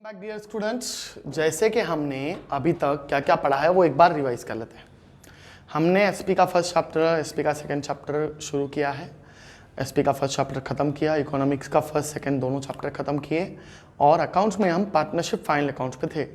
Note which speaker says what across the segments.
Speaker 1: Back dear students, जैसे कि हमने अभी तक क्या क्या पढ़ा है वो एक बार रिवाइज कर लेते हैं। हमने एसपी का फर्स्ट चैप्टर, एसपी का सेकंड चैप्टर शुरू किया है, एसपी का फर्स्ट चैप्टर खत्म किया, इकोनॉमिक्स का फर्स्ट सेकंड दोनों चैप्टर खत्म किए और अकाउंट्स में हम पार्टनरशिप फाइनल अकाउंट्स पे थे।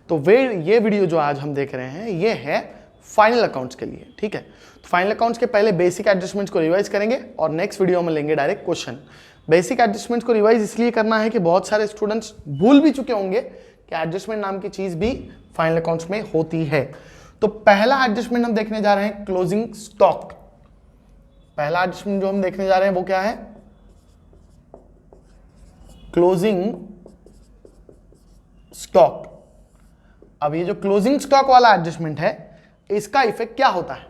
Speaker 1: तो ये वीडियो जो आज हम देख रहे हैं ये है फाइनल अकाउंट्स के लिए, ठीक है। तो फाइनल अकाउंट्स के पहले बेसिक एडजस्टमेंट्स को रिवाइज करेंगे और नेक्स्ट वीडियो में लेंगे डायरेक्ट क्वेश्चन। बेसिक एडजस्टमेंट को रिवाइज इसलिए करना है कि बहुत सारे स्टूडेंट्स भूल भी चुके होंगे कि एडजस्टमेंट नाम की चीज भी फाइनल अकाउंट्स में होती है। तो पहला एडजस्टमेंट हम देखने जा रहे हैं क्लोजिंग स्टॉक। पहला एडजस्टमेंट जो हम देखने जा रहे हैं वो क्या है? Closing stock. अब ये जो क्लोजिंग स्टॉक वाला एडजस्टमेंट है इसका इफेक्ट क्या होता है?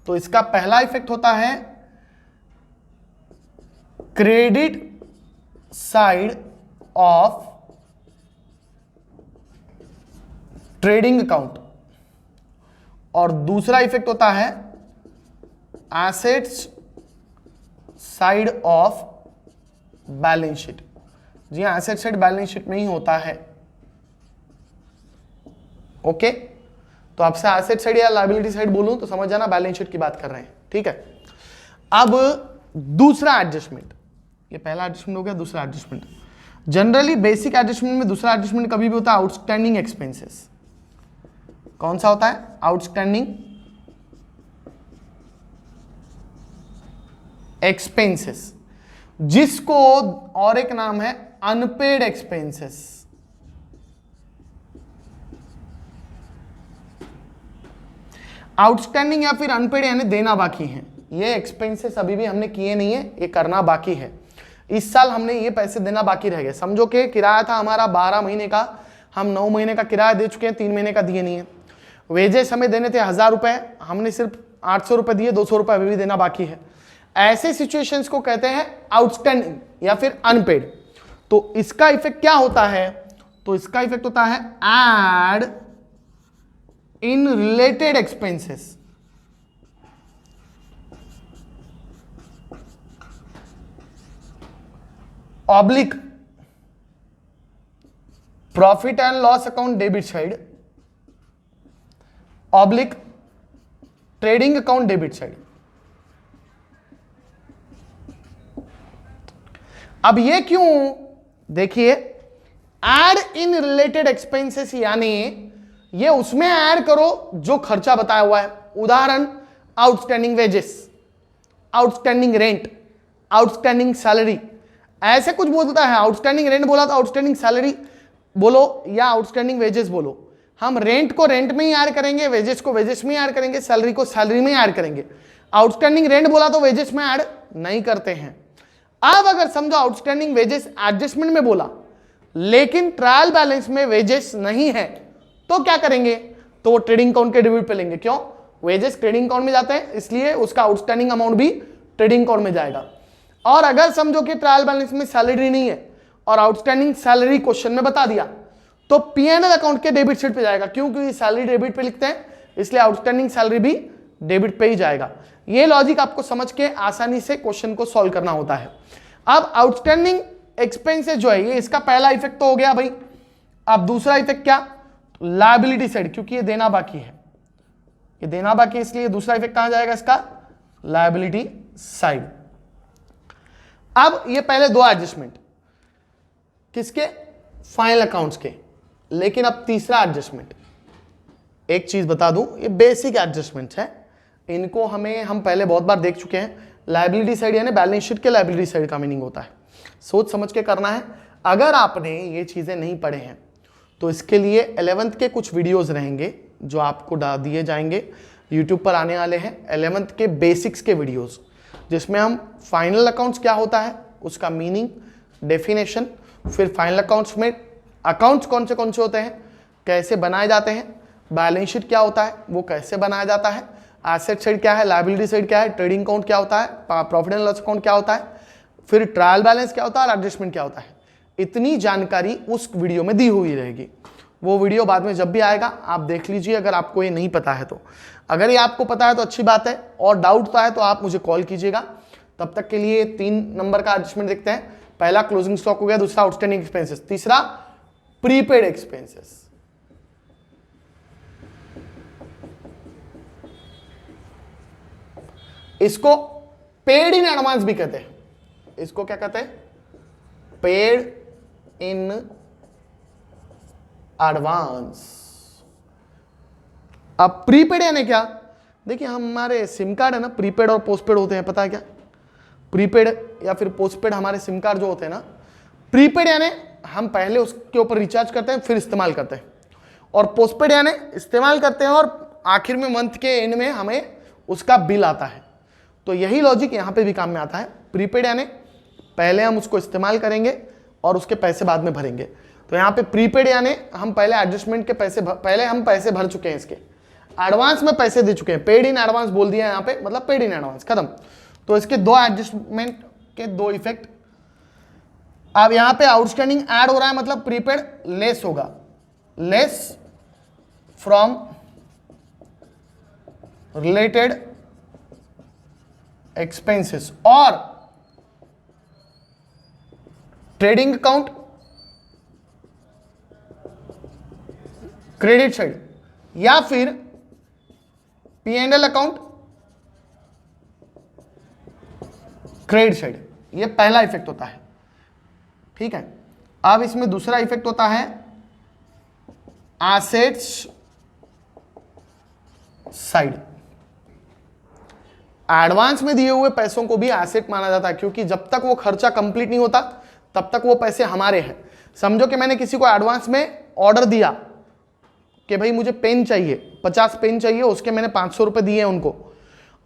Speaker 1: तो इसका पहला इफेक्ट होता है credit side of trading account और दूसरा इफेक्ट होता है assets side of balance sheet. जी हां, एसेट साइड बैलेंस शीट में ही होता है। ओके, तो आपसे एसेट साइड या लायबिलिटी साइड बोलूं तो समझ जाना बैलेंस शीट की बात कर रहे हैं, ठीक है। अब दूसरा एडजस्टमेंट, ये पहला एडजस्टमेंट हो गया, दूसरा एडजस्टमेंट। जनरली बेसिक एडजस्टमेंट में दूसरा एडजस्टमेंट कभी भी होता है आउटस्टैंडिंग एक्सपेंसेस। कौन सा होता है? आउटस्टैंडिंग एक्सपेंसेस, जिसको और एक नाम है अनपेड एक्सपेंसेस। आउटस्टैंडिंग या फिर अनपेड यानी देना बाकी है। ये एक्सपेंसेस अभी भी हमने किए नहीं है, ये करना बाकी है। इस साल हमने ये पैसे देना बाकी रह गए। समझो कि किराया था हमारा 12 महीने का, हम 9 महीने का किराया दे चुके हैं, 3 महीने का दिए नहीं है। वेजेस हमें देने थे 1000 रुपए, हमने सिर्फ 800 रुपए दिए, 200 रुपए अभी भी देना बाकी है। ऐसे सिचुएशंस को कहते हैं आउटस्टैंडिंग या फिर अनपेड। तो इसका इफेक्ट क्या होता है? तो इसका इफेक्ट होता है add in related expenses. Oblique profit and loss account debit side, oblique trading account debit side. अब ये क्यों? देखिए, एड इन रिलेटेड एक्सपेंसेस यानी ये उसमें ऐड करो जो खर्चा बताया हुआ है। उदाहरण, outstanding wages, outstanding rent, outstanding salary. ऐसे कुछ बोलता है, आउटस्टैंडिंग रेंट बोला तो आउटस्टैंडिंग सैलरी बोलो या आउटस्टैंडिंग वेजेस बोलो। हम रेंट को रेंट में ही ऐड करेंगे, वेजेस को वेजेस में ऐड करेंगे, सैलरी को सैलरी में ऐड करेंगे। आउटस्टैंडिंग रेंट बोला तो वेजेस में ऐड नहीं करते हैं। अब अगर समझो आउटस्टैंडिंग वेजेस एडजस्टमेंट में बोला लेकिन ट्रायल बैलेंस में वेजेस नहीं है, तो क्या करेंगे? तो वो ट्रेडिंग अकाउंट के डेबिट पे लेंगे। क्यों? वेजेस ट्रेडिंग अकाउंट में जाते हैं, इसलिए उसका आउटस्टैंडिंग अमाउंट भी ट्रेडिंग अकाउंट में जाएगा। और अगर समझो कि ट्रायल बैलेंस में सैलरी नहीं है और आउटस्टैंडिंग सैलरी क्वेश्चन में बता दिया, तो पीएनएल अकाउंट के डेबिट साइड पे जाएगा। क्योंकि सैलरी डेबिट पे लिखते हैं, इसलिए आउटस्टैंडिंग सैलरी भी डेबिट पे ही जाएगा। ये लॉजिक आपको समझ के आसानी से क्वेश्चन को सॉल्व करना होता है। अब आउटस्टैंडिंग एक्सपेंसेस जो है ये इसका पहला इफेक्ट तो हो गया भाई। अब दूसरा इफेक्ट क्या? लायबिलिटी साइड, क्योंकि ये देना बाकी है, ये देना बाकी है, इसलिए दूसरा इफेक्ट कहां जाएगा इसका? Liability side. अब ये पहले दो एडजस्टमेंट किसके? फाइनल अकाउंट्स के। लेकिन अब तीसरा एडजस्टमेंट, एक चीज बता दूं, ये बेसिक एडजस्टमेंट है, इनको हम पहले बहुत बार देख चुके हैं। लायबिलिटी साइड यानी बैलेंस शीट के लायबिलिटी साइड का मीनिंग होता है, सोच समझ के करना है। अगर आपने ये चीजें नहीं पढ़े हैं तो इसके लिए 11th के कुछ वीडियोस रहेंगे जो आपको दिए जाएंगे, यूट्यूब पर आने वाले हैं। 11th के बेसिक्स के वीडियोस, जिसमें हम फाइनल अकाउंट्स क्या होता है उसका मीनिंग, डेफिनेशन, फिर फाइनल अकाउंट्स में अकाउंट्स कौन से होते हैं, कैसे बनाए जाते हैं, बैलेंस शीट क्या होता है वो कैसे बनाया जाता है, एसेट साइड क्या है, लायबिलिटी साइड क्या है, ट्रेडिंग अकाउंट क्या होता है, प्रॉफिट एंड लॉस अकाउंट क्या होता है, फिर ट्रायल बैलेंस क्या होता है और एडजस्टमेंट क्या होता है। इतनी जानकारी उस वीडियो में दी हुई रहेगी। वो वीडियो बाद में जब भी आएगा आप देख लीजिए, अगर आपको ये नहीं पता है तो। अगर ये आपको पता है तो अच्छी बात है, और डाउट है तो आप मुझे कॉल कीजिएगा। तब तक के लिए 3 नंबर का एडजस्टमेंट देखते हैं। पहला क्लोजिंग स्टॉक हो गया, दूसरा आउटस्टैंडिंग एक्सपेंसेस, तीसरा प्रीपेड एक्सपेंसेस। इसको पेड इन एडवांस भी कहते हैं। इसको क्या कहते हैं? Paid in advance. अब प्रीपेड यानी क्या? देखिए हमारे सिम कार्ड है ना, प्रीपेड और पोस्टपेड होते हैं, पता है क्या? प्रीपेड या फिर पोस्टपेड हमारे सिम कार्ड जो होते हैं ना, प्रीपेड यानी हम पहले उसके ऊपर रिचार्ज करते हैं फिर इस्तेमाल करते हैं, और पोस्टपेड यानी इस्तेमाल करते हैं और आखिर में मंथ के एंड में हमें उसका बिल आता है। तो यही लॉजिक यहां पे भी काम में आता है। प्रीपेड यानी पहले हम उसको इस्तेमाल करेंगे और उसके पैसे बाद में भरेंगे। तो यहाँ पे प्रीपेड यानी हम पहले एडजस्टमेंट के पैसे पहले हम पैसे भर चुके हैं, इसके एडवांस में पैसे दे चुके हैं। पेड इन एडवांस बोल दिया यहाँ पे, मतलब पेड इन एडवांस, खत्म। तो इसके दो एडजस्टमेंट के दो इफेक्ट। अब यहां पे आउटस्टैंडिंग ऐड हो रहा है, मतलब प्रीपेड लेस होगा, लेस फ्रॉम रिलेटेड एक्सपेंसेस, और ट्रेडिंग अकाउंट क्रेडिट साइड, या फिर P&L अकाउंट क्रेडिट साइड। ये पहला इफेक्ट होता है, ठीक है। अब इसमें दूसरा इफेक्ट होता है एसेट्स साइड। एडवांस में दिए हुए पैसों को भी एसेट माना जाता है, क्योंकि जब तक वो खर्चा कंप्लीट नहीं होता तब तक वो पैसे हमारे हैं। समझो कि मैंने किसी को एडवांस में ऑर्डर दिया कि भाई मुझे पेन चाहिए, 50 पेन चाहिए, उसके मैंने 500 रुपए दिए उनको,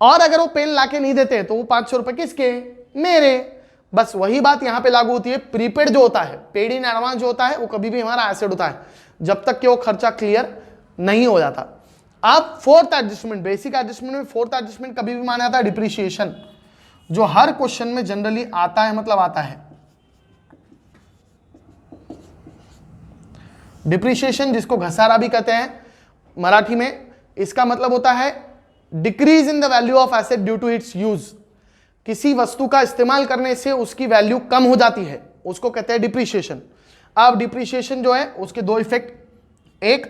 Speaker 1: और अगर वो पेन लाके नहीं देते तो वो 500 रुपए किसके? मेरे। बस वही बात यहां पे लागू होती है। प्रीपेड जो होता है, पेड इन एडवांस जो होता है, वो कभी भी हमारा एसेट होता है जब तक कि वो खर्चा क्लियर नहीं हो जाता। अब फोर्थ एडजस्टमेंट, बेसिक एडजस्टमेंट में फोर्थ एडजस्टमेंट कभी भी माना जाता है डिप्रिसिएशन, जो हर क्वेश्चन में जनरली आता है, मतलब आता है। डिप्रिसिएशन जिसको घसारा भी कहते हैं मराठी में, इसका मतलब होता है decrease in the value of asset due to its use. किसी वस्तु का इस्तेमाल करने से उसकी वैल्यू कम हो जाती है, उसको कहते हैं डिप्रिसिएशन। अब डिप्रिसिएशन जो है उसके दो इफेक्ट, एक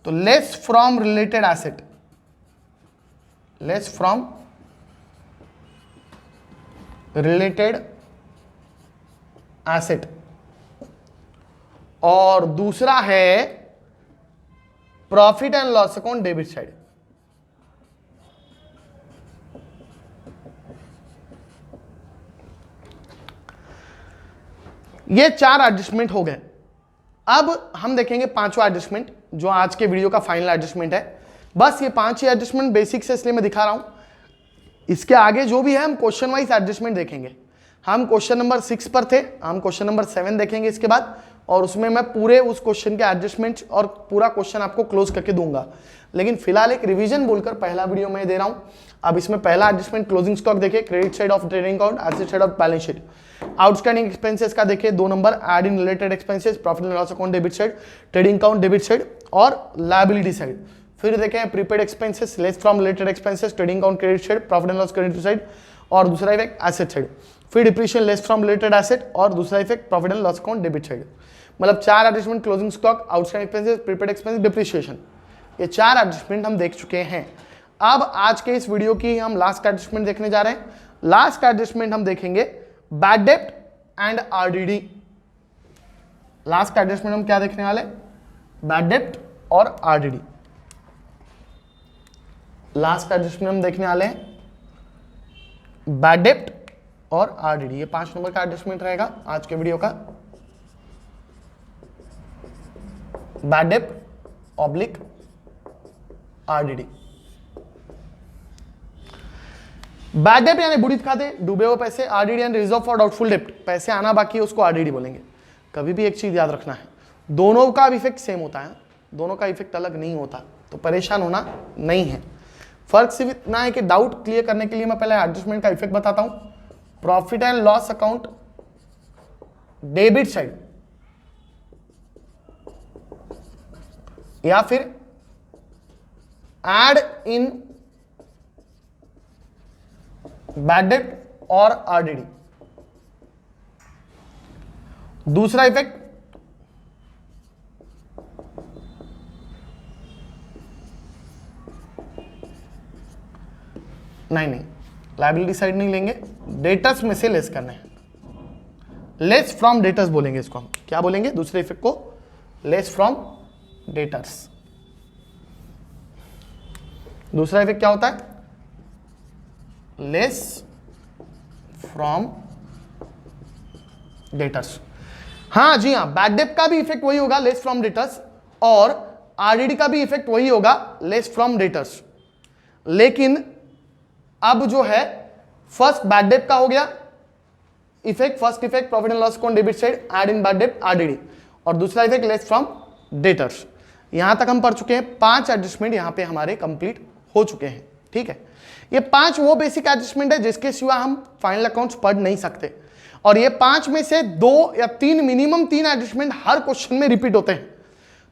Speaker 1: तो less from related asset, less from related asset, और दूसरा है profit and loss account debit side. ये चार एडजस्टमेंट हो गए। अब हम देखेंगे पांचवा एडजस्टमेंट, जो आज के वीडियो का फाइनल एडजस्टमेंट है। बस ये पांच ही एडजस्टमेंट बेसिक से इसलिए मैं दिखा रहा हूं, इसके आगे जो भी है हम क्वेश्चन वाइज एडजस्टमेंट देखेंगे। हम क्वेश्चन नंबर 6 पर थे, हम क्वेश्चन नंबर 7 देखेंगे इसके बाद, और उसमें मैं पूरे उस क्वेश्चन के एडजस्टमेंट और पूरा क्वेश्चन आपको क्लोज करके दूंगा। लेकिन फिलहाल एक रिवीजन बोलकर पहला वीडियो मैं दे रहा हूं। अब इसमें पहला एडजस्टमेंट क्लोजिंग स्टॉक देखिए, credit side of trading account, asset side of balance sheet. Outstanding expenses का देखिए 2 number, add in related expenses, profit and loss account debit side, trading account debit side और लायबिलिटी साइड। फिर देखें prepaid expenses, less from related expenses, trading account credit side, profit and loss credit side, और दूसरा effect asset side. फिर depreciation less from related asset, और दूसरा effect profit and loss account debit side. मतलब 4 adjustment, closing stock, outstanding expenses, prepaid expenses, depreciation, ये 4 adjustment हम देख चुके हैं। अब आज के इस वीडियो की हम लास्ट एडजस्टमेंट देखने जा रहे हैं। लास्ट एडजस्टमेंट हम देखेंगे बैड डेब्ट एंड आरडीडी। लास्ट एडजस्टमेंट हम क्या देखने वाले? बैड डेब्ट और आरडीडी। लास्ट एडजस्टमेंट हम देखने वाले हैं बैड डेब्ट और आरडीडी। ये 5 नंबर का एडजस्टमेंट रहेगा आज के वीडियो का। बैड डेब्ट ऑब्लिक आरडीडी। बैड डेब्ट यानी बुढ़ित खाते, डूबे हुए पैसे। आरडीडी यानी रिजर्व फॉर डाउटफुल डेब्ट, पैसे आना बाकी है उसको आरडीडी बोलेंगे। कभी भी एक चीज याद रखना है, दोनों का इफेक्ट सेम होता है, दोनों का इफेक्ट अलग नहीं होता, तो परेशान होना नहीं है। फर्क सिर्फ इतना है कि डाउट क्लियर करने के लिए मैं पहले एडजस्टमेंट का इफेक्ट बताता हूं। Profit and loss account debit side या फिर एड इन बैड डेब्ट और आरडीडी। दूसरा इफेक्ट नहीं, लायबिलिटी साइड नहीं लेंगे, डेटर्स में से लेस करना है, लेस फ्रॉम डेटर्स बोलेंगे इसको हम। क्या बोलेंगे दूसरे इफेक्ट को? Less from debtors. दूसरा इफेक्ट क्या होता है? Less from debtors. हाँ जी हाँ, बैड डेट का भी इफेक्ट वही होगा, लेस फ्रॉम डेटर्स, और आरडीडी का भी इफेक्ट वही होगा, लेस फ्रॉम डेटर्स। लेकिन अब जो है फर्स्ट बैड डेट का हो गया effect, first effect profit and loss account debit side, add in bad debt RDD, और दूसरा इफेक्ट लेस फ्रॉम डेटर्स। यहां तक हम पढ़ चुके हैं, 5 एडजस्टमेंट यहां पे हमारे कंप्लीट हो चुके हैं। ठीक है, ये 5 वो बेसिक एडजस्टमेंट है जिसके सिवा हम फाइनल अकाउंट्स पढ़ नहीं सकते, और ये 5 में से 2 या 3 मिनिमम 3 एडजस्टमेंट हर क्वेश्चन में रिपीट होते हैं,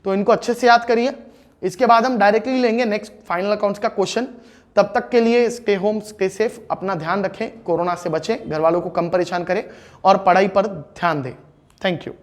Speaker 1: तो इनको अच्छे से याद करिए। इसके बाद हम डायरेक्टली लेंगे नेक्स्ट फाइनल अकाउंट्स का क्वेश्चन। तब तक के लिए स्टे होम, स्टे सेफ, अपना ध्यान रखें, कोरोना से बचें, घर वालों को कम परेशान करें और पढ़ाई पर ध्यान दें। Thank you.